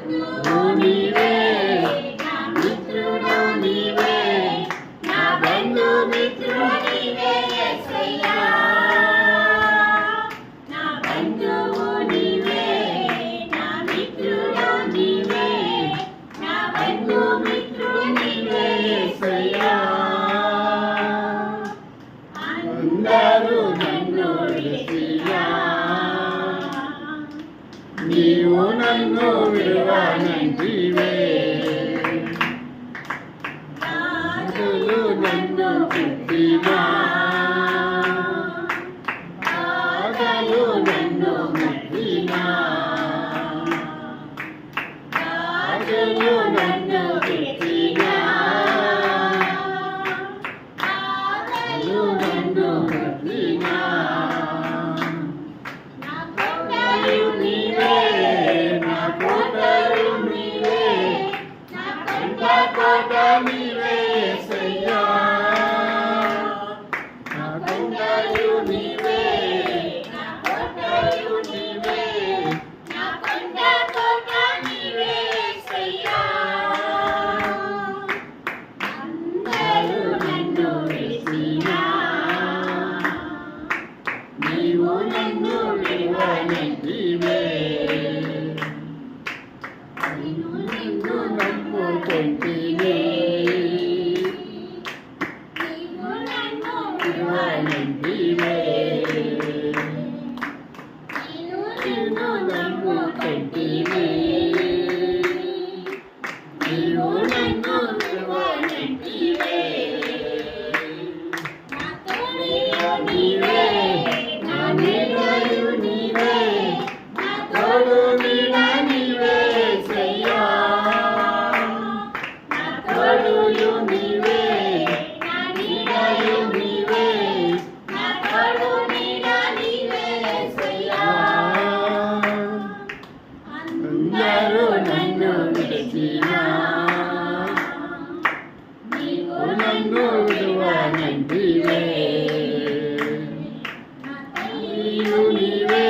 నీవే నా మిత్రుడు నీవే నా బంధు మిత్రుడు నీవే యేసయ్యా నా బంధువు నీవే నా మిత్రుడు నీవే నా బంధు మిత్రుడు నీవే యేసయ్యా అందరూ నన్ను విడిచినా నీవు నన్ను విడువనంటివే రాజులు నన్ను పుట్టినా రాజులు నన్ను ముట్టినా రాజులు నన్ను పెట్టినా రాజులు నన్ను పెట్టినా నా కొండయు నీవే నా కోటయు నీవే నా కంట కోట నీవే యేసయ్యా నా కొండయు నీవే నా కోటయు నీవే నా కంట కోట నీవే యేసయ్యా అందరూ నన్ను విడిచినా నీవు నన్ను విడువనంటివే నిన్ను నమ్ముకొంటినే నీవు నన్ను విడువనంటివే నిన్ను నమ్ముకొంటినే నీవు నన్ను విడువనంటివే నా తోడియు నీవే నా నీడయు నీవే నా తోడు నీడ నీవే యేసయ్యా నా తోడుయు నీవే నా నీడయు నీవే నా తోడు నీడ నీవే యేసయ్యా అందరూ నన్ను విడిచినా నీవు నన్ను విడువనంటివే నా తల్లియు నీవే